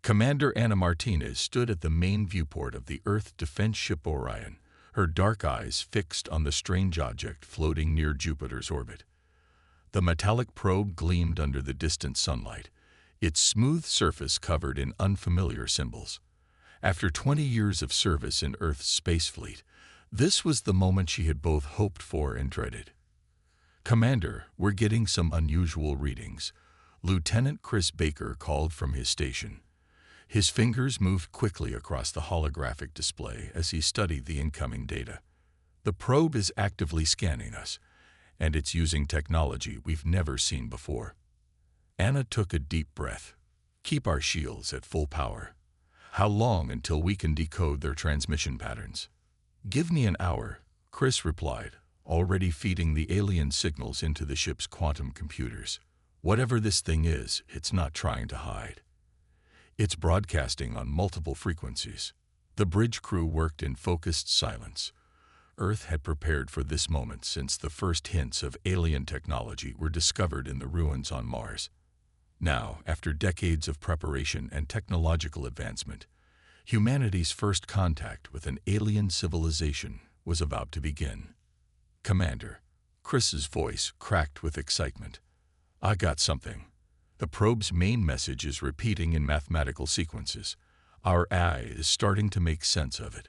Commander Anna Martinez stood at the main viewport of the Earth defense ship Orion, her dark eyes fixed on the strange object floating near Jupiter's orbit. The metallic probe gleamed under the distant sunlight, its smooth surface covered in unfamiliar symbols. After 20 years of service in Earth's space fleet, this was the moment she had both hoped for and dreaded. "Commander, we're getting some unusual readings," Lieutenant Chris Baker called from his station. His fingers moved quickly across the holographic display as he studied the incoming data. "The probe is actively scanning us, and it's using technology we've never seen before." Anna took a deep breath. "Keep our shields at full power. How long until we can decode their transmission patterns?" "Give me an hour," Chris replied, already feeding the alien signals into the ship's quantum computers. "Whatever this thing is, it's not trying to hide. It's broadcasting on multiple frequencies." The bridge crew worked in focused silence. Earth had prepared for this moment since the first hints of alien technology were discovered in the ruins on Mars. Now, after decades of preparation and technological advancement, humanity's first contact with an alien civilization was about to begin. "Commander," Chris's voice cracked with excitement, "I got something." The probe's main message is repeating in mathematical sequences. Our AI is starting to make sense of it.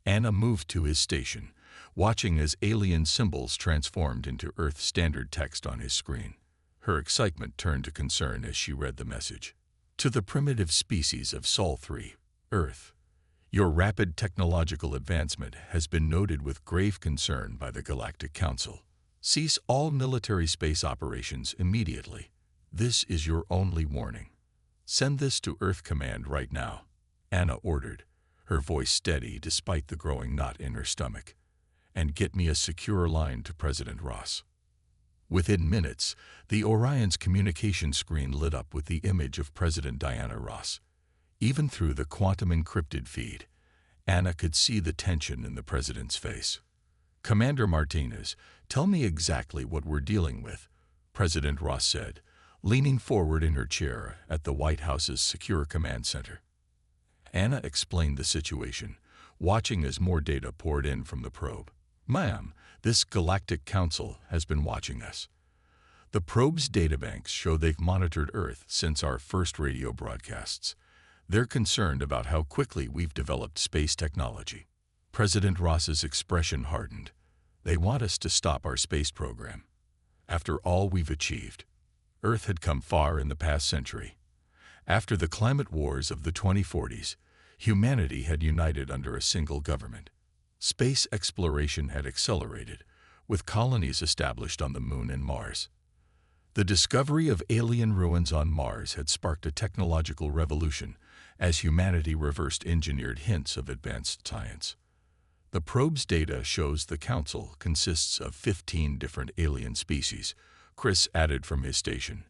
Anna moved to his station, watching as alien symbols transformed into Earth standard text on his screen. Her excitement turned to concern as she read the message. "To the primitive species of Sol 3, Earth, your rapid technological advancement has been noted with grave concern by the Galactic Council. Cease all military space operations immediately. This is your only warning. Send this to Earth Command right now," Anna ordered, her voice steady despite the growing knot in her stomach. "And get me a secure line to President Ross." Within minutes, the Orion's communication screen lit up with the image of President Diana Ross. Even through the quantum-encrypted feed, Anna could see the tension in the president's face. "Commander Martinez, tell me exactly what we're dealing with," President Ross said, leaning forward in her chair at the White House's Secure Command Center. Anna explained the situation, watching as more data poured in from the probe. "Ma'am, this Galactic Council has been watching us. The probe's databanks show they've monitored Earth since our first radio broadcasts. They're concerned about how quickly we've developed space technology." President Ross's expression hardened. "They want us to stop our space program. After all we've achieved." Earth had come far in the past century. After the climate wars of the 2040s, humanity had united under a single government. Space exploration had accelerated, with colonies established on the Moon and Mars. The discovery of alien ruins on Mars had sparked a technological revolution as humanity reversed engineered hints of advanced science. The probe's data shows the Council consists of 15 different alien species, Chris added from his station.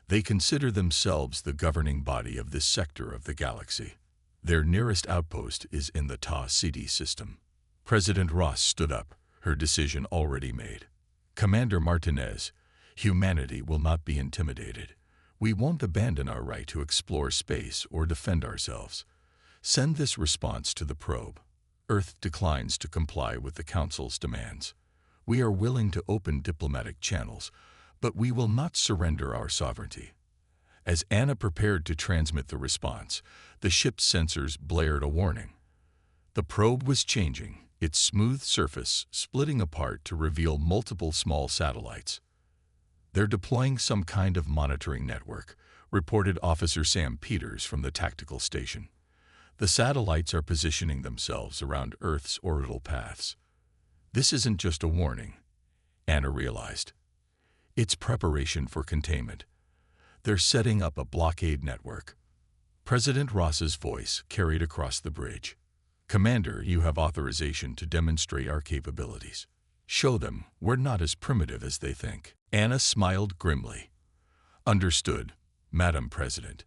They consider themselves the governing body of this sector of the galaxy. Their nearest outpost is in the Ta Ceti system. President Ross stood up, her decision already made. "Commander Martinez, humanity will not be intimidated. We won't abandon our right to explore space or defend ourselves. Send this response to the probe. Earth declines to comply with the Council's demands. We are willing to open diplomatic channels, but we will not surrender our sovereignty." As Anna prepared to transmit the response, the ship's sensors blared a warning. The probe was changing, its smooth surface splitting apart to reveal multiple small satellites. "They're deploying some kind of monitoring network," reported Officer Sam Peters from the tactical station. "The satellites are positioning themselves around Earth's orbital paths." This isn't just a warning, Anna realized. It's preparation for containment. They're setting up a blockade network. President Ross's voice carried across the bridge. "Commander, you have authorization to demonstrate our capabilities. Show them we're not as primitive as they think." Anna smiled grimly. "Understood, Madam President."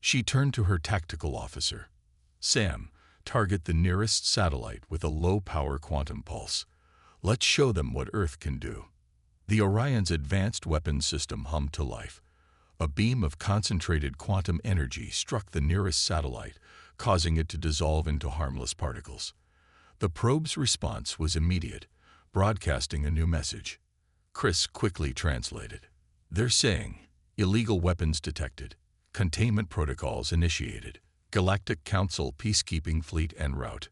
She turned to her tactical officer. "Sam, target the nearest satellite with a low-power quantum pulse. Let's show them what Earth can do." The Orion's advanced weapons system hummed to life. A beam of concentrated quantum energy struck the nearest satellite, causing it to dissolve into harmless particles. The probe's response was immediate, broadcasting a new message. Chris quickly translated. "They're saying, illegal weapons detected, containment protocols initiated, Galactic Council peacekeeping fleet en route.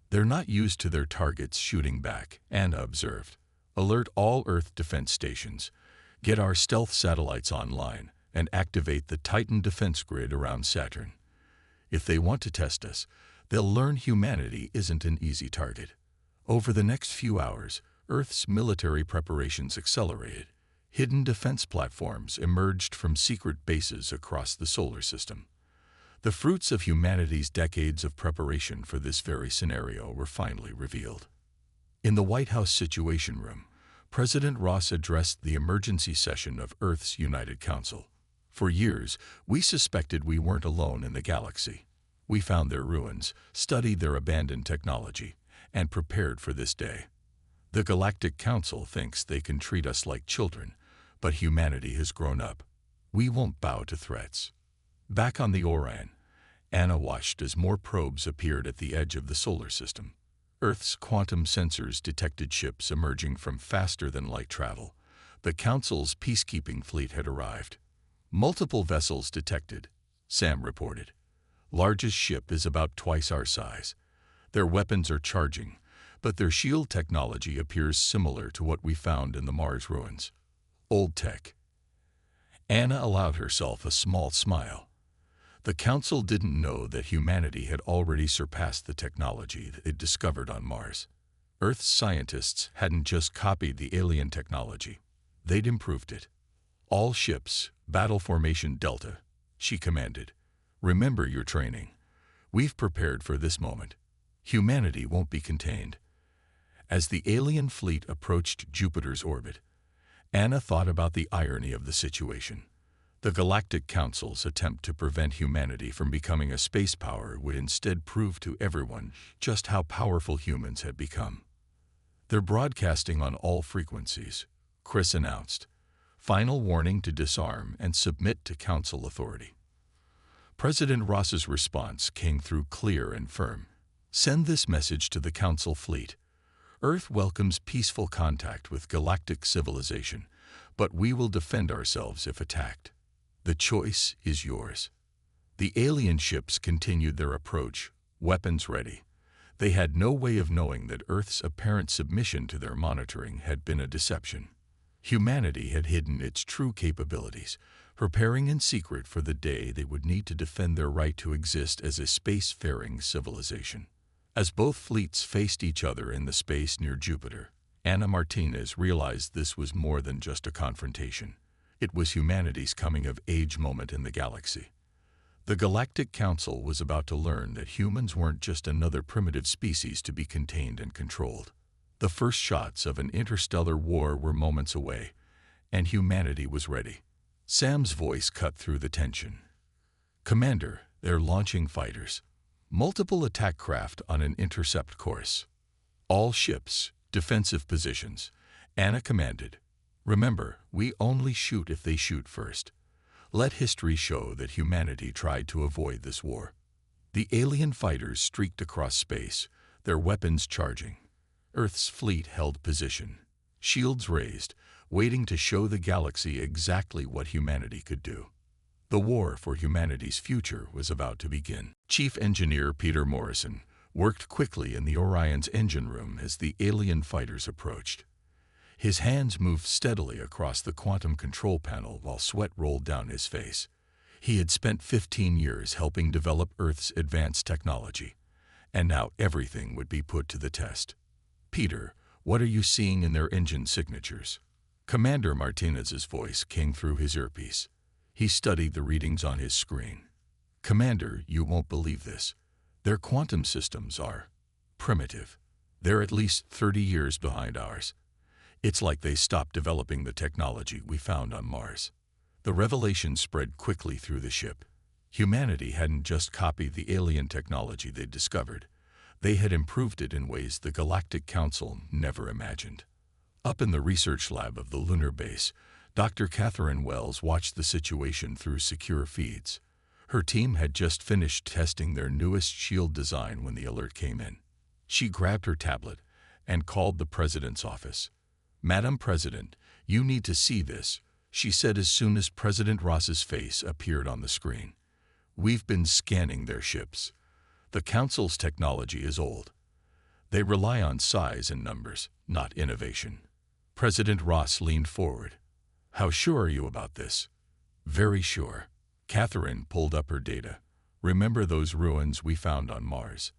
They're not used to their targets shooting back," Anna observed. "Alert all Earth defense stations. Get our stealth satellites online and activate the Titan defense grid around Saturn. If they want to test us, they'll learn humanity isn't an easy target." Over the next few hours, Earth's military preparations accelerated. Hidden defense platforms emerged from secret bases across the solar system. The fruits of humanity's decades of preparation for this very scenario were finally revealed. In the White House Situation Room, President Ross addressed the emergency session of Earth's United Council. "For years, we suspected we weren't alone in the galaxy. We found their ruins, studied their abandoned technology, and prepared for this day. The Galactic Council thinks they can treat us like children, but humanity has grown up. We won't bow to threats." Back on the Orion, Anna watched as more probes appeared at the edge of the solar system. Earth's quantum sensors detected ships emerging from faster-than-light travel. The Council's peacekeeping fleet had arrived. "Multiple vessels detected," Sam reported. "Largest ship is about twice our size. Their weapons are charging, but their shield technology appears similar to what we found in the Mars ruins. Old tech." Anna allowed herself a small smile. The Council didn't know that humanity had already surpassed the technology that they'd discovered on Mars. Earth's scientists hadn't just copied the alien technology. They'd improved it. "All ships, battle formation Delta," she commanded. "Remember your training. We've prepared for this moment. Humanity won't be contained." As the alien fleet approached Jupiter's orbit, Anna thought about the irony of the situation. The Galactic Council's attempt to prevent humanity from becoming a space power would instead prove to everyone just how powerful humans had become. "They're broadcasting on all frequencies," Chris announced. "Final warning to disarm and submit to Council authority." President Ross's response came through clear and firm. "Send this message to the Council fleet. Earth welcomes peaceful contact with galactic civilization, but we will defend ourselves if attacked. The choice is yours." The alien ships continued their approach, weapons ready. They had no way of knowing that Earth's apparent submission to their monitoring had been a deception. Humanity had hidden its true capabilities, preparing in secret for the day they would need to defend their right to exist as a space-faring civilization. As both fleets faced each other in the space near Jupiter, Ana Martinez realized this was more than just a confrontation. It was humanity's coming-of-age moment in the galaxy. The Galactic Council was about to learn that humans weren't just another primitive species to be contained and controlled. The first shots of an interstellar war were moments away, and humanity was ready. Sam's voice cut through the tension. "Commander, they're launching fighters. Multiple attack craft on an intercept course. All ships, defensive positions," Anna commanded. "Remember, we only shoot if they shoot first. Let history show that humanity tried to avoid this war." The alien fighters streaked across space, their weapons charging. Earth's fleet held position, shields raised, waiting to show the galaxy exactly what humanity could do. The war for humanity's future was about to begin. Chief Engineer Peter Morrison worked quickly in the Orion's engine room as the alien fighters approached. His hands moved steadily across the quantum control panel while sweat rolled down his face. He had spent 15 years helping develop Earth's advanced technology, and now everything would be put to the test. "Peter, what are you seeing in their engine signatures?" Commander Martinez's voice came through his earpiece. He studied the readings on his screen. "Commander, you won't believe this. Their quantum systems are primitive. They're at least 30 years behind ours. It's like they stopped developing the technology we found on Mars." The revelation spread quickly through the ship. Humanity hadn't just copied the alien technology they'd discovered. They had improved it in ways the Galactic Council never imagined. Up in the research lab of the lunar base, Dr. Catherine Wells watched the situation through secure feeds. Her team had just finished testing their newest shield design when the alert came in. She grabbed her tablet and called the president's office. "Madam President, you need to see this," she said as soon as President Ross's face appeared on the screen. "We've been scanning their ships. The Council's technology is old. They rely on size and numbers, not innovation." President Ross leaned forward. "How sure are you about this?" "Very sure." Catherine pulled up her data. "Remember those ruins we found on Mars?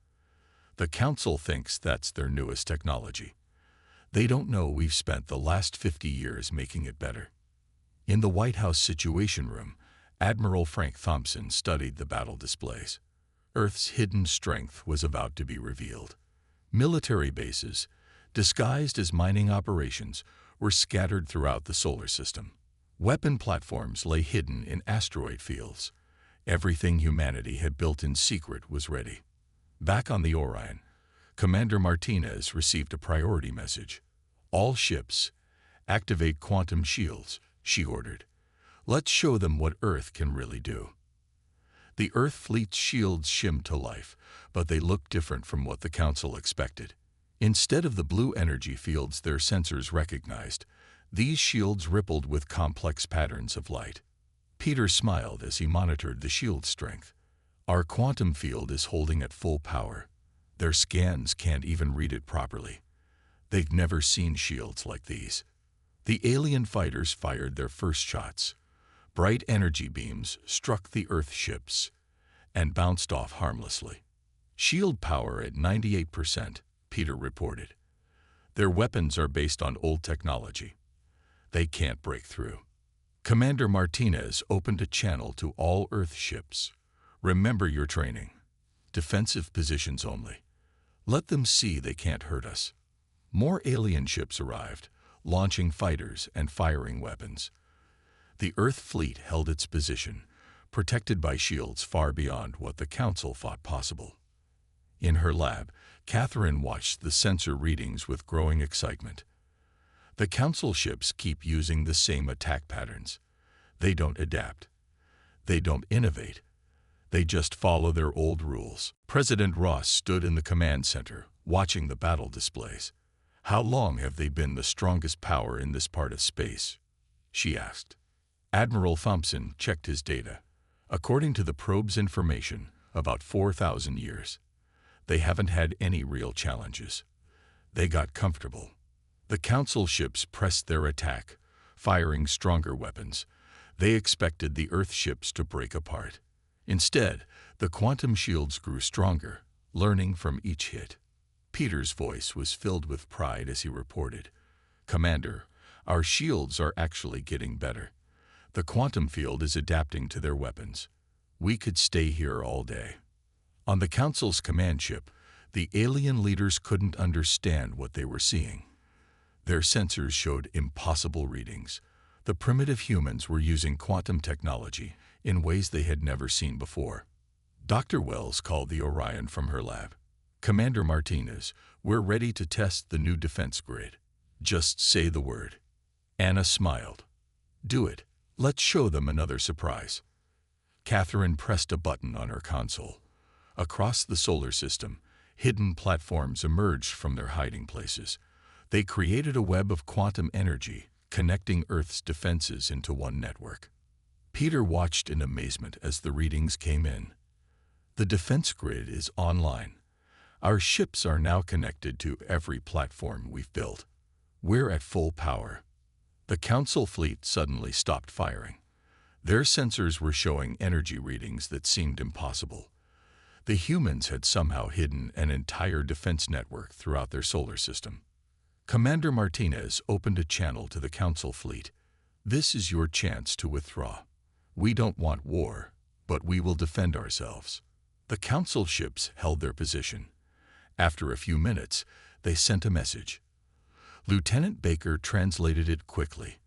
The Council thinks that's their newest technology. They don't know we've spent the last 50 years making it better." In the White House Situation Room, Admiral Frank Thompson studied the battle displays. Earth's hidden strength was about to be revealed. Military bases, disguised as mining operations, were scattered throughout the solar system. Weapon platforms lay hidden in asteroid fields. Everything humanity had built in secret was ready. Back on the Orion, Commander Martinez received a priority message. "All ships, activate quantum shields," she ordered. "Let's show them what Earth can really do." The Earth fleet's shields shimmed to life, but they looked different from what the Council expected. Instead of the blue energy fields their sensors recognized, these shields rippled with complex patterns of light. Peter smiled as he monitored the shield's strength. "Our quantum field is holding at full power. Their scans can't even read it properly. They've never seen shields like these." The alien fighters fired their first shots. Bright energy beams struck the Earth ships and bounced off harmlessly. "Shield power at 98%, Peter reported. "Their weapons are based on old technology. They can't break through." Commander Martinez opened a channel to all Earth ships. "Remember your training. Defensive positions only. Let them see they can't hurt us." More alien ships arrived, launching fighters and firing weapons. The Earth fleet held its position, protected by shields far beyond what the Council thought possible. In her lab, Catherine watched the sensor readings with growing excitement. The Council ships keep using the same attack patterns. They don't adapt. They don't innovate. They just follow their old rules. President Ross stood in the command center, watching the battle displays. "How long have they been the strongest power in this part of space?" she asked. Admiral Thompson checked his data. "According to the probe's information, about 4,000 years. They haven't had any real challenges. They got comfortable." The Council ships pressed their attack, firing stronger weapons. They expected the Earth ships to break apart. Instead, the quantum shields grew stronger, learning from each hit. Peter's voice was filled with pride as he reported, "Commander, our shields are actually getting better. The quantum field is adapting to their weapons. We could stay here all day." On the Council's command ship, the alien leaders couldn't understand what they were seeing. Their sensors showed impossible readings. The primitive humans were using quantum technology in ways they had never seen before. Dr. Wells called the Orion from her lab. "Commander Martinez, we're ready to test the new defense grid. Just say the word." Anna smiled. "Do it. Let's show them another surprise." Catherine pressed a button on her console. Across the solar system, hidden platforms emerged from their hiding places. They created a web of quantum energy, connecting Earth's defenses into one network. Peter watched in amazement as the readings came in. "The defense grid is online. Our ships are now connected to every platform we've built. We're at full power." The Council fleet suddenly stopped firing. Their sensors were showing energy readings that seemed impossible. The humans had somehow hidden an entire defense network throughout their solar system. Commander Martinez opened a channel to the Council fleet. "This is your chance to withdraw. We don't want war, but we will defend ourselves." The Council ships held their position. After a few minutes, they sent a message. Lieutenant Baker translated it quickly.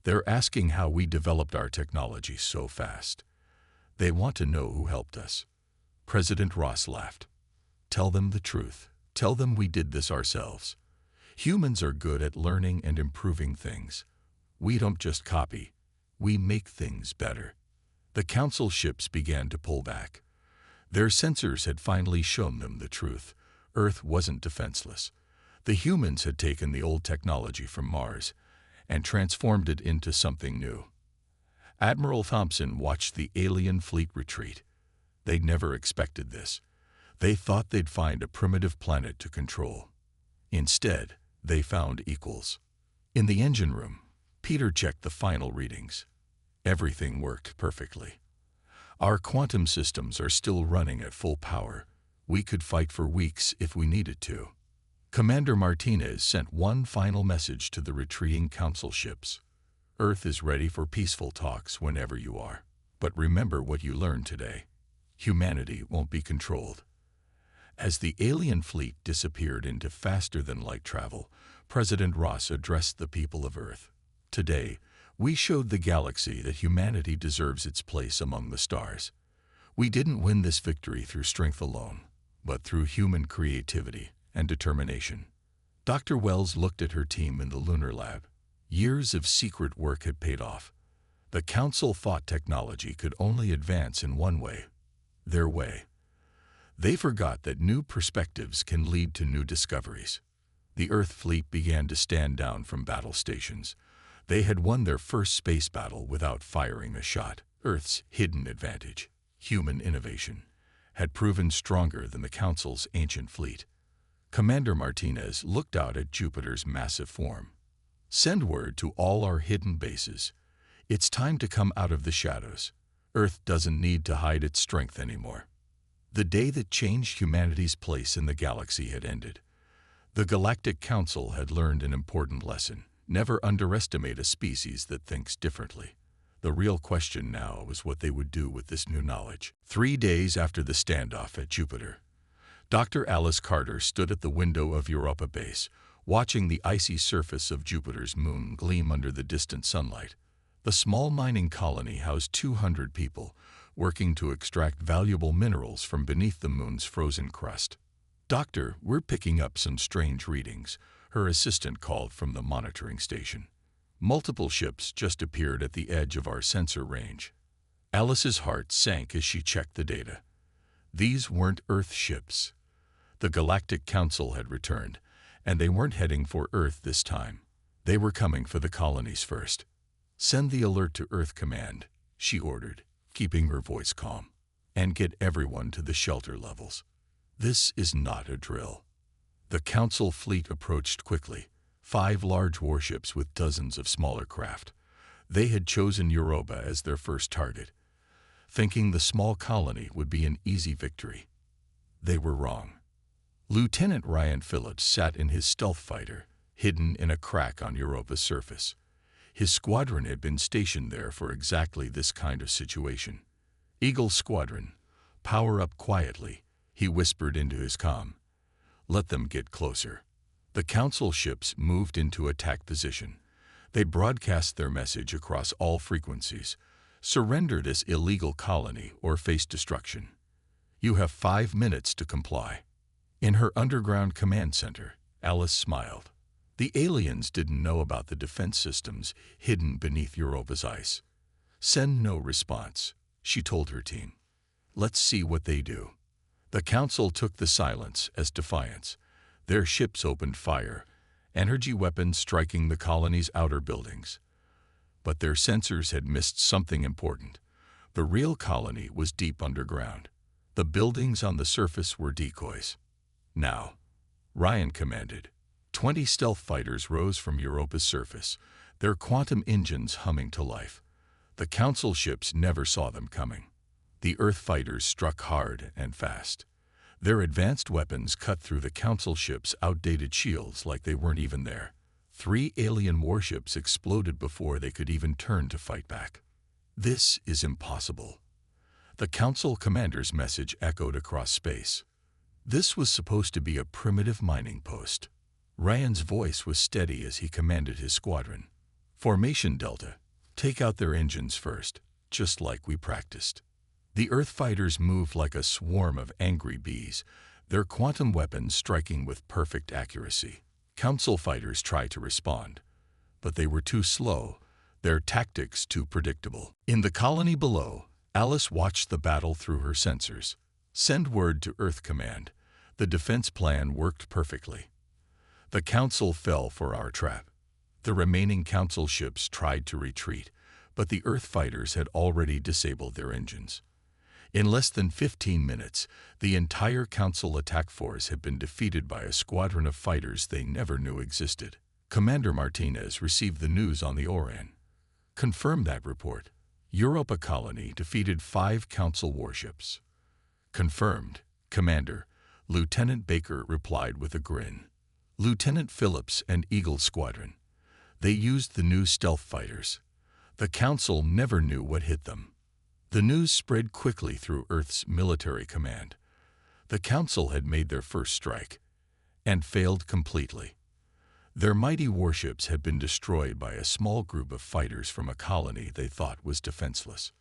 "They're asking how we developed our technology so fast. They want to know who helped us." President Ross laughed. "Tell them the truth. Tell them we did this ourselves. Humans are good at learning and improving things. We don't just copy, we make things better. The Council ships began to pull back. Their sensors had finally shown them the truth. Earth wasn't defenseless. The humans had taken the old technology from Mars and transformed it into something new. Admiral Thompson watched the alien fleet retreat. They'd never expected this. They thought they'd find a primitive planet to control. Instead, they found equals. In the engine room, Peter checked the final readings. Everything worked perfectly. Our quantum systems are still running at full power. We could fight for weeks if we needed to. Commander Martinez sent one final message to the retreating Council ships. Earth is ready for peaceful talks whenever you are. But remember what you learned today. Humanity won't be controlled. As the alien fleet disappeared into faster-than-light travel, President Ross addressed the people of Earth. Today, we showed the galaxy that humanity deserves its place among the stars. We didn't win this victory through strength alone, but through human creativity and determination. Dr. Wells looked at her team in the lunar lab. Years of secret work had paid off. The Council thought technology could only advance in one way, their way. They forgot that new perspectives can lead to new discoveries. The Earth fleet began to stand down from battle stations. They had won their first space battle without firing a shot. Earth's hidden advantage, human innovation, had proven stronger than the Council's ancient fleet. Commander Martinez looked out at Jupiter's massive form. Send word to all our hidden bases. It's time to come out of the shadows. Earth doesn't need to hide its strength anymore. The day that changed humanity's place in the galaxy had ended. The Galactic Council had learned an important lesson. Never underestimate a species that thinks differently. The real question now was what they would do with this new knowledge. 3 days after the standoff at Jupiter, Dr. Alice Carter stood at the window of Europa Base, watching the icy surface of Jupiter's moon gleam under the distant sunlight. The small mining colony housed 200 people, working to extract valuable minerals from beneath the moon's frozen crust. "Doctor, we're picking up some strange readings," her assistant called from the monitoring station. "Multiple ships just appeared at the edge of our sensor range." Alice's heart sank as she checked the data. These weren't Earth ships. The Galactic Council had returned, and they weren't heading for Earth this time. They were coming for the colonies first. "Send the alert to Earth Command," she ordered, keeping her voice calm, "and get everyone to the shelter levels. This is not a drill." The Council fleet approached quickly, 5 large warships with dozens of smaller craft. They had chosen Europa as their first target, thinking the small colony would be an easy victory. They were wrong. Lieutenant Ryan Phillips sat in his stealth fighter, hidden in a crack on Europa's surface. His squadron had been stationed there for exactly this kind of situation. "Eagle Squadron, power up quietly," he whispered into his comm. "Let them get closer." The Council ships moved into attack position. They broadcast their message across all frequencies: surrender this illegal colony or face destruction. You have 5 minutes to comply. In her underground command center, Alice smiled. The aliens didn't know about the defense systems hidden beneath Europa's ice. "Send no response," she told her team. "Let's see what they do." The Council took the silence as defiance. Their ships opened fire, energy weapons striking the colony's outer buildings. But their sensors had missed something important. The real colony was deep underground. The buildings on the surface were decoys. "Now," Ryan commanded. 20 stealth fighters rose from Europa's surface, their quantum engines humming to life. The Council ships never saw them coming. The Earth fighters struck hard and fast. Their advanced weapons cut through the Council ships' outdated shields like they weren't even there. 3 alien warships exploded before they could even turn to fight back. "This is impossible." The Council commander's message echoed across space. This was supposed to be a primitive mining post. Ryan's voice was steady as he commanded his squadron. "Formation Delta, take out their engines first, just like we practiced." The Earth fighters moved like a swarm of angry bees, their quantum weapons striking with perfect accuracy. Council fighters tried to respond, but they were too slow. their tactics too predictable. In the colony below, Alice watched the battle through her sensors. Send word to Earth Command. The defense plan worked perfectly. The Council fell for our trap. The remaining Council ships tried to retreat, but the Earth fighters had already disabled their engines. In less than 15 minutes, the entire Council attack force had been defeated by a squadron of fighters they never knew existed. Commander Martinez received the news on the Orion. Confirmed that report. Europa colony defeated 5 Council warships. Confirmed, Commander. Lieutenant Baker replied with a grin. Lieutenant Phillips and Eagle Squadron. They used the new stealth fighters. The Council never knew what hit them. The news spread quickly through Earth's military command. The Council had made their first strike, and failed completely. Their mighty warships had been destroyed by a small group of fighters from a colony they thought was defenseless.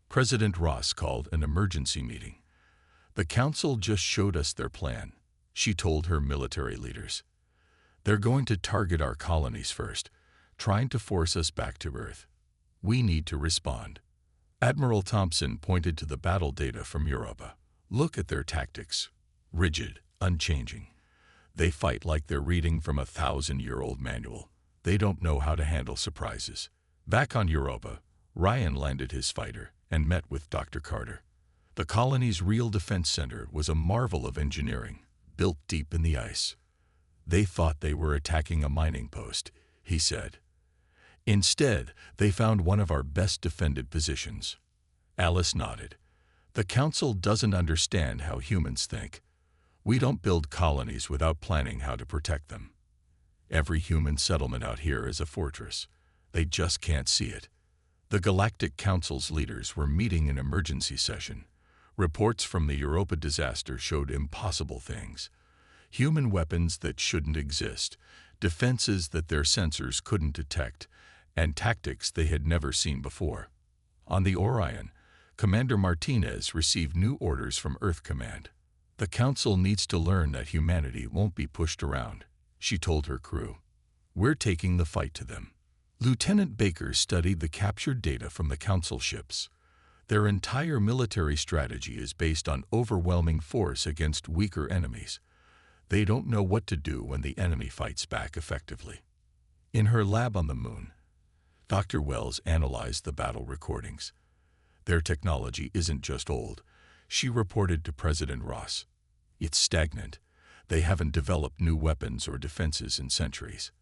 President Ross called an emergency meeting. The Council just showed us their plan, she told her military leaders. They're going to target our colonies first, trying to force us back to Earth. We need to respond. Admiral Thompson pointed to the battle data from Europa. Look at their tactics. Rigid, unchanging. They fight like they're reading from a 1,000-year-old manual. They don't know how to handle surprises. Back on Europa, Ryan landed his fighter and met with Dr. Carter. The colony's real defense center was a marvel of engineering, built deep in the ice. They thought they were attacking a mining post, he said. Instead, they found one of our best defended positions. Alice nodded. The Council doesn't understand how humans think. We don't build colonies without planning how to protect them. Every human settlement out here is a fortress. They just can't see it. The Galactic Council's leaders were meeting in emergency session. Reports from the Europa disaster showed impossible things. Human weapons that shouldn't exist, defenses that their sensors couldn't detect, and tactics they had never seen before. On the Orion, Commander Martinez received new orders from Earth Command. The Council needs to learn that humanity won't be pushed around, she told her crew. We're taking the fight to them. Lieutenant Baker studied the captured data from the Council ships. Their entire military strategy is based on overwhelming force against weaker enemies. They don't know what to do when the enemy fights back effectively. In her lab on the moon, Dr. Wells analyzed the battle recordings. Their technology isn't just old, she reported to President Ross. It's stagnant. They haven't developed new weapons or defenses in centuries.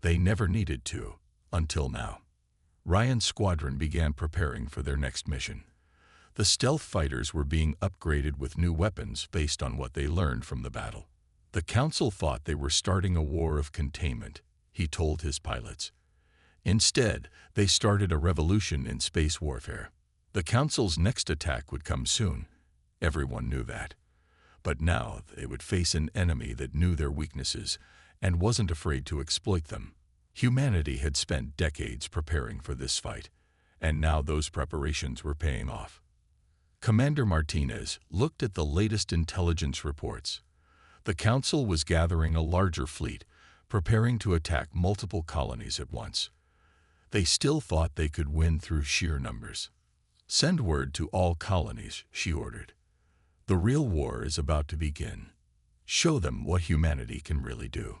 They never needed to, until now. Ryan's squadron began preparing for their next mission. The stealth fighters were being upgraded with new weapons based on what they learned from the battle. The Council thought they were starting a war of containment, he told his pilots. Instead, they started a revolution in space warfare. The Council's next attack would come soon. Everyone knew that. But now they would face an enemy that knew their weaknesses and wasn't afraid to exploit them. Humanity had spent decades preparing for this fight, and now those preparations were paying off. Commander Martinez looked at the latest intelligence reports. The Council was gathering a larger fleet, preparing to attack multiple colonies at once. They still thought they could win through sheer numbers. Send word to all colonies, she ordered. The real war is about to begin. Show them what humanity can really do.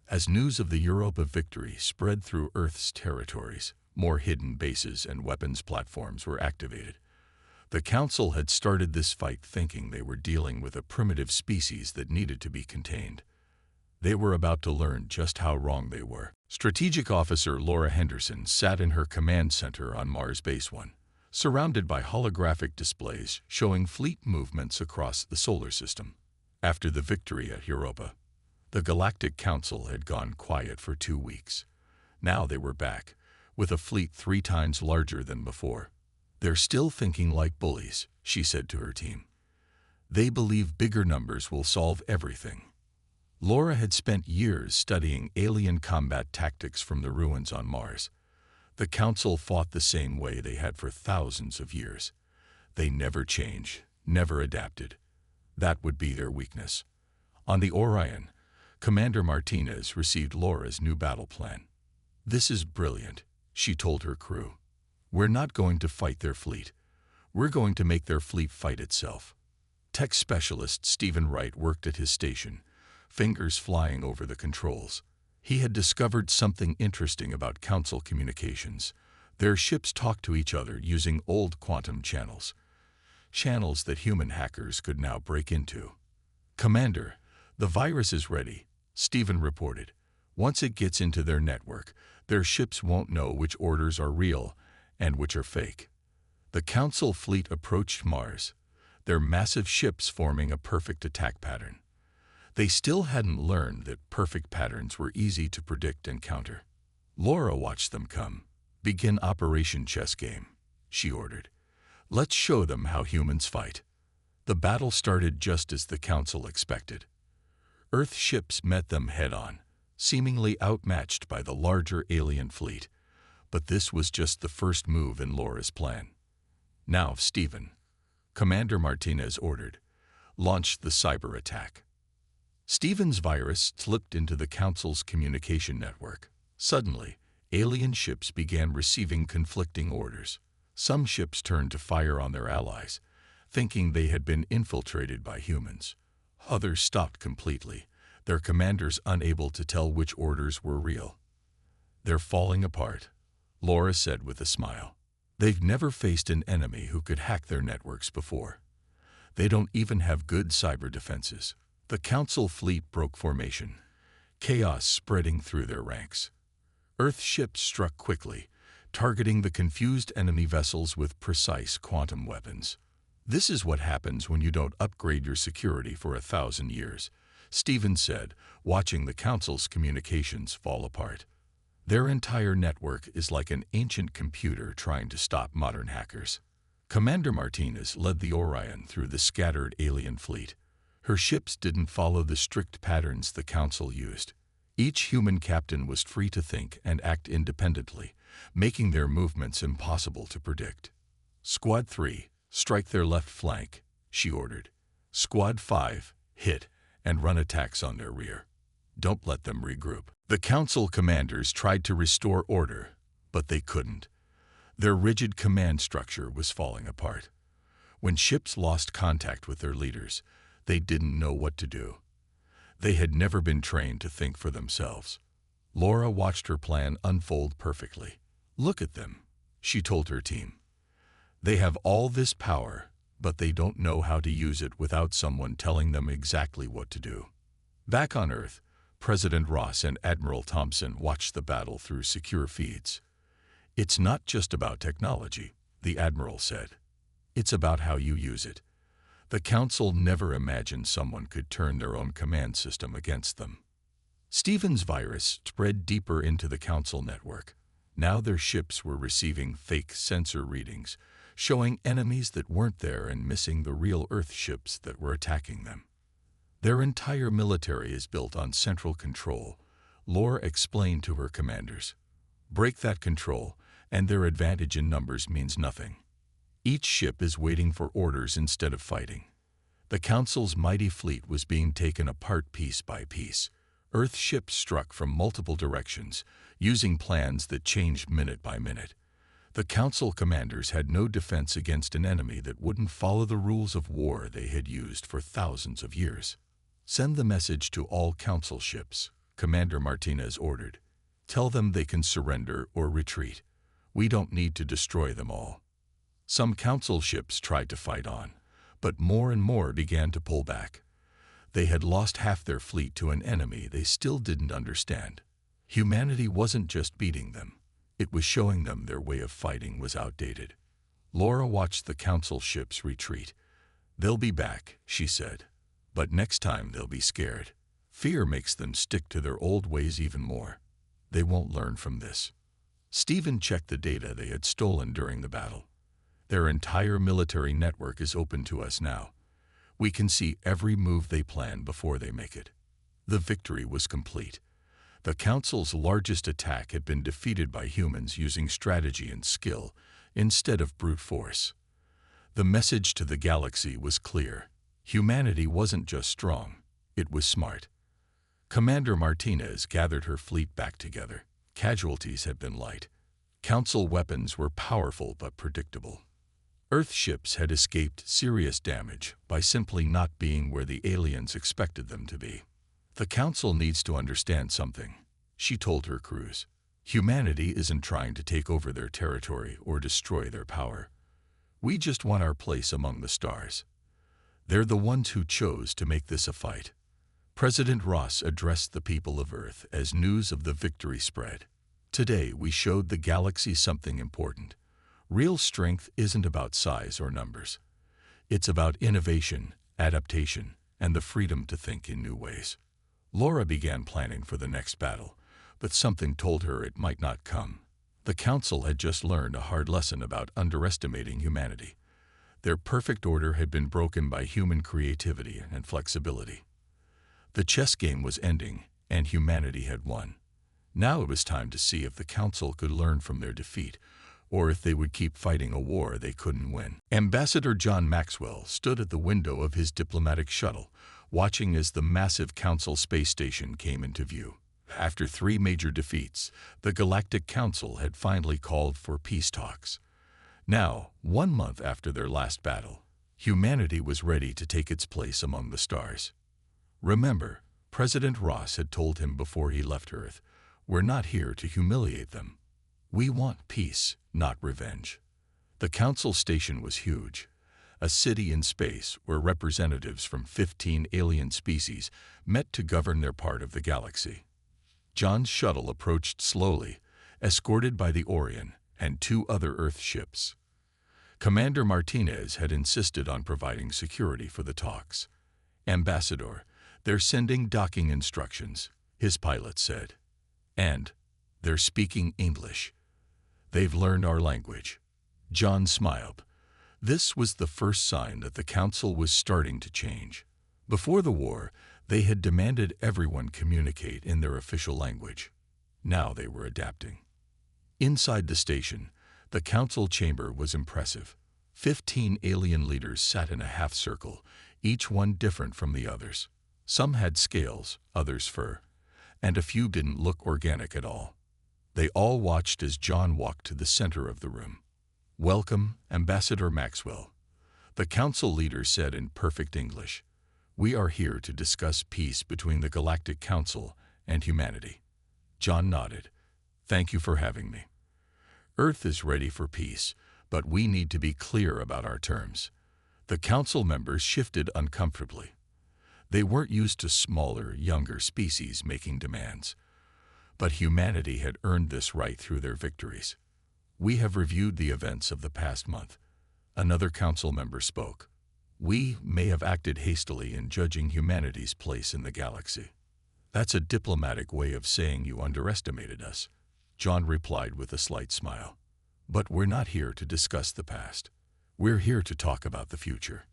As news of the Europa victory spread through Earth's territories, more hidden bases and weapons platforms were activated. The Council had started this fight thinking they were dealing with a primitive species that needed to be contained. They were about to learn just how wrong they were. Strategic Officer Laura Henderson sat in her command center on Mars Base 1, surrounded by holographic displays showing fleet movements across the solar system. After the victory at Europa, the Galactic Council had gone quiet for 2 weeks. Now they were back, with a fleet 3 times larger than before. They're still thinking like bullies, she said to her team. They believe bigger numbers will solve everything. Laura had spent years studying alien combat tactics from the ruins on Mars. The Council fought the same way they had for thousands of years. They never changed, never adapted. That would be their weakness. On the Orion, Commander Martinez received Laura's new battle plan. This is brilliant, she told her crew. "We're not going to fight their fleet. We're going to make their fleet fight itself." Tech specialist Stephen Wright worked at his station, fingers flying over the controls. He had discovered something interesting about Council communications. Their ships talked to each other using old quantum channels. Channels that human hackers could now break into. "Commander, the virus is ready," Stephen reported. "Once it gets into their network, their ships won't know which orders are real and which are fake." The Council fleet approached Mars, their massive ships forming a perfect attack pattern. They still hadn't learned that perfect patterns were easy to predict and counter. Laura watched them come. "Begin Operation Chess Game," she ordered. "Let's show them how humans fight." The battle started just as the Council expected. Earth ships met them head-on, seemingly outmatched by the larger alien fleet. But this was just the first move in Laura's plan. "Now, Stephen," Commander Martinez ordered, "launch the cyber attack." Stephen's virus slipped into the Council's communication network. Suddenly, alien ships began receiving conflicting orders. Some ships turned to fire on their allies, thinking they had been infiltrated by humans. Others stopped completely, their commanders unable to tell which orders were real. "They're falling apart," Laura said with a smile. "They've never faced an enemy who could hack their networks before. They don't even have good cyber defenses." The Council fleet broke formation, chaos spreading through their ranks. Earth ships struck quickly, targeting the confused enemy vessels with precise quantum weapons. "This is what happens when you don't upgrade your security for 1,000 years, Stephen said, watching the Council's communications fall apart. Their entire network is like an ancient computer trying to stop modern hackers. Commander Martinez led the Orion through the scattered alien fleet. Her ships didn't follow the strict patterns the Council used. Each human captain was free to think and act independently, making their movements impossible to predict. "Squad 3, strike their left flank," she ordered. "Squad 5, hit and run attacks on their rear. Don't let them regroup." The Council commanders tried to restore order, but they couldn't. Their rigid command structure was falling apart. When ships lost contact with their leaders, they didn't know what to do. They had never been trained to think for themselves. Laura watched her plan unfold perfectly. "Look at them," she told her team. "They have all this power, but they don't know how to use it without someone telling them exactly what to do." Back on Earth, President Ross and Admiral Thompson watched the battle through secure feeds. "It's not just about technology," the Admiral said. "It's about how you use it. The Council never imagined someone could turn their own command system against them." Stephen's virus spread deeper into the Council network. Now their ships were receiving fake sensor readings, showing enemies that weren't there and missing the real Earth ships that were attacking them. "Their entire military is built on central control," Laura explained to her commanders. "Break that control, and their advantage in numbers means nothing. Each ship is waiting for orders instead of fighting." The Council's mighty fleet was being taken apart piece by piece. Earth ships struck from multiple directions, using plans that changed minute by minute. The Council commanders had no defense against an enemy that wouldn't follow the rules of war they had used for thousands of years. "Send the message to all Council ships," Commander Martinez ordered. "Tell them they can surrender or retreat. We don't need to destroy them all." Some Council ships tried to fight on, but more and more began to pull back. They had lost half their fleet to an enemy they still didn't understand. Humanity wasn't just beating them, it was showing them their way of fighting was outdated. Laura watched the Council ships retreat. "They'll be back," she said, "but next time they'll be scared. Fear makes them stick to their old ways even more. They won't learn from this." Stephen checked the data they had stolen during the battle. "Their entire military network is open to us now. We can see every move they plan before they make it." The victory was complete. The Council's largest attack had been defeated by humans using strategy and skill instead of brute force. The message to the galaxy was clear. Humanity wasn't just strong, it was smart. Commander Martinez gathered her fleet back together. Casualties had been light. Council weapons were powerful but predictable. Earth ships had escaped serious damage by simply not being where the aliens expected them to be. The Council needs to understand something, she told her crews. Humanity isn't trying to take over their territory or destroy their power. We just want our place among the stars. They're the ones who chose to make this a fight. President Ross addressed the people of Earth as news of the victory spread. Today we showed the galaxy something important. Real strength isn't about size or numbers. It's about innovation, adaptation, and the freedom to think in new ways. Laura began planning for the next battle, but something told her it might not come. The Council had just learned a hard lesson about underestimating humanity. Their perfect order had been broken by human creativity and flexibility. The chess game was ending, and humanity had won. Now it was time to see if the Council could learn from their defeat, or if they would keep fighting a war they couldn't win. Ambassador John Maxwell stood at the window of his diplomatic shuttle, watching as the massive Council space station came into view. After 3 major defeats, the Galactic Council had finally called for peace talks. Now, 1 month after their last battle, humanity was ready to take its place among the stars. Remember, President Ross had told him before he left Earth, "We're not here to humiliate them. We want peace, not revenge." The Council station was huge, a city in space where representatives from 15 alien species met to govern their part of the galaxy. John's shuttle approached slowly, escorted by the Orion and 2 other Earth ships. Commander Martinez had insisted on providing security for the talks. "Ambassador, they're sending docking instructions," his pilot said. "And they're speaking English. They've learned our language." John smiled. This was the first sign that the Council was starting to change. Before the war, they had demanded everyone communicate in their official language. Now they were adapting. Inside the station, the Council chamber was impressive. 15 alien leaders sat in a half-circle, each one different from the others. Some had scales, others fur, and a few didn't look organic at all. They all watched as John walked to the center of the room. "Welcome, Ambassador Maxwell," the Council leader said in perfect English. "We are here to discuss peace between the Galactic Council and humanity." John nodded. "Thank you for having me. Earth is ready for peace, but we need to be clear about our terms." The Council members shifted uncomfortably. They weren't used to smaller, younger species making demands. But humanity had earned this right through their victories. "We have reviewed the events of the past month," another Council member spoke. "We may have acted hastily in judging humanity's place in the galaxy." "That's a diplomatic way of saying you underestimated us," John replied with a slight smile. "But we're not here to discuss the past. We're here to talk about the future."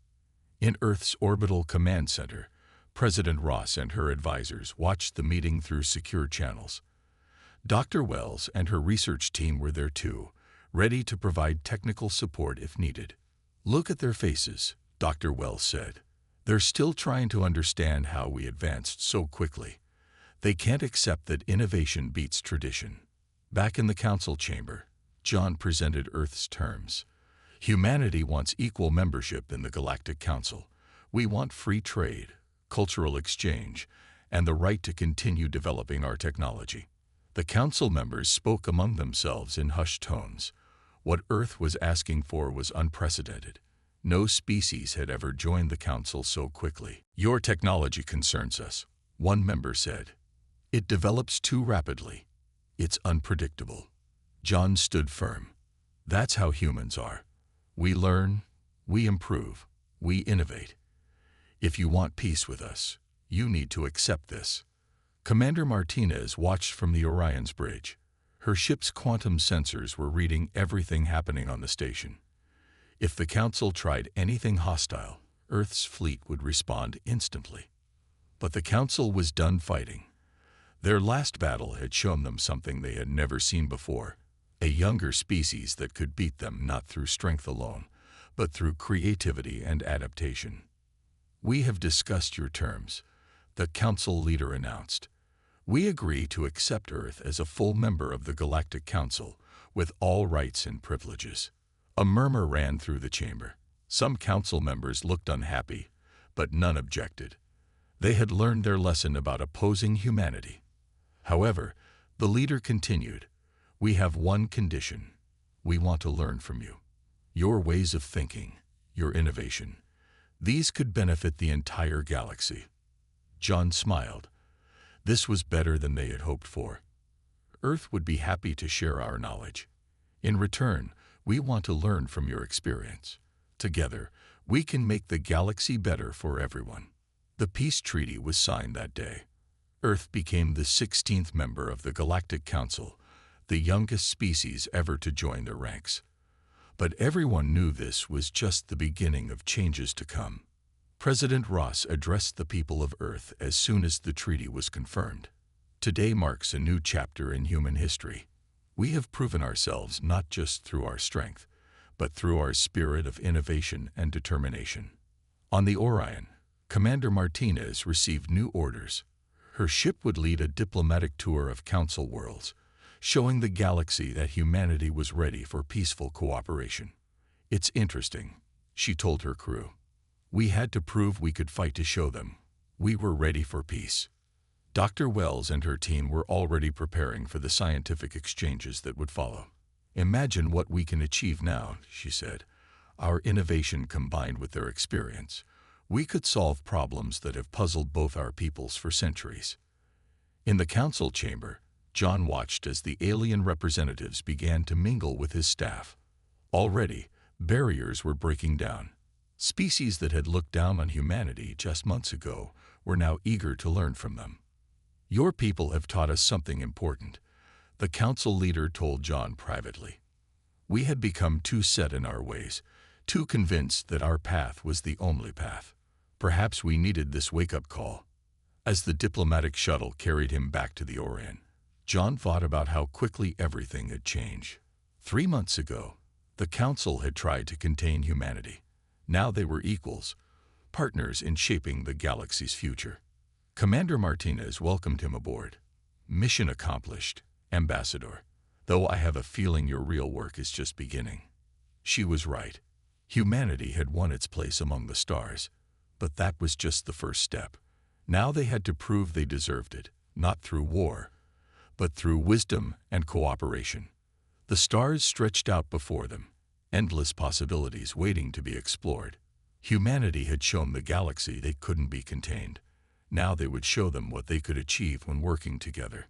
In Earth's orbital command center, President Ross and her advisors watched the meeting through secure channels. Dr. Wells and her research team were there too, ready to provide technical support if needed. "Look at their faces," Dr. Wells said. "They're still trying to understand how we advanced so quickly. They can't accept that innovation beats tradition." Back in the Council chamber, John presented Earth's terms. "Humanity wants equal membership in the Galactic Council. We want free trade, cultural exchange, and the right to continue developing our technology." The Council members spoke among themselves in hushed tones. What Earth was asking for was unprecedented. No species had ever joined the Council so quickly. "Your technology concerns us," one member said. "It develops too rapidly. It's unpredictable." John stood firm. "That's how humans are. We learn, we improve, we innovate. If you want peace with us, you need to accept this." Commander Martinez watched from the Orion's bridge. Her ship's quantum sensors were reading everything happening on the station. If the Council tried anything hostile, Earth's fleet would respond instantly. But the Council was done fighting. Their last battle had shown them something they had never seen before, a younger species that could beat them not through strength alone, but through creativity and adaptation. "We have discussed your terms," the Council leader announced. "We agree to accept Earth as a full member of the Galactic Council, with all rights and privileges. A murmur ran through the chamber. Some council members looked unhappy, but none objected. They had learned their lesson about opposing humanity. However, the leader continued, "We have one condition. We want to learn from you. Your ways of thinking, your innovation. These could benefit the entire galaxy." John smiled. This was better than they had hoped for. Earth would be happy to share our knowledge. In return, we want to learn from your experience. Together, we can make the galaxy better for everyone. The peace treaty was signed that day. Earth became the 16th member of the Galactic Council, the youngest species ever to join their ranks. But everyone knew this was just the beginning of changes to come. President Ross addressed the people of Earth as soon as the treaty was confirmed. Today marks a new chapter in human history. We have proven ourselves not just through our strength, but through our spirit of innovation and determination. On the Orion, Commander Martinez received new orders. Her ship would lead a diplomatic tour of Council worlds, showing the galaxy that humanity was ready for peaceful cooperation. "It's interesting," she told her crew. "We had to prove we could fight to show them we were ready for peace." Dr. Wells and her team were already preparing for the scientific exchanges that would follow. "Imagine what we can achieve now," she said. "Our innovation combined with their experience. We could solve problems that have puzzled both our peoples for centuries." In the council chamber, John watched as the alien representatives began to mingle with his staff. Already, barriers were breaking down. Species that had looked down on humanity just months ago were now eager to learn from them. "Your people have taught us something important," the council leader told John privately. "We had become too set in our ways, too convinced that our path was the only path. Perhaps we needed this wake-up call." As the diplomatic shuttle carried him back to the Orion, John thought about how quickly everything had changed. 3 months ago, the council had tried to contain humanity. Now they were equals, partners in shaping the galaxy's future. Commander Martinez welcomed him aboard. "Mission accomplished, Ambassador, though I have a feeling your real work is just beginning." She was right. Humanity had won its place among the stars, but that was just the first step. Now they had to prove they deserved it, not through war, but through wisdom and cooperation. The stars stretched out before them, endless possibilities waiting to be explored. Humanity had shown the galaxy they couldn't be contained. Now they would show them what they could achieve when working together.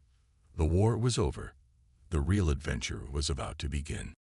The war was over. The real adventure was about to begin.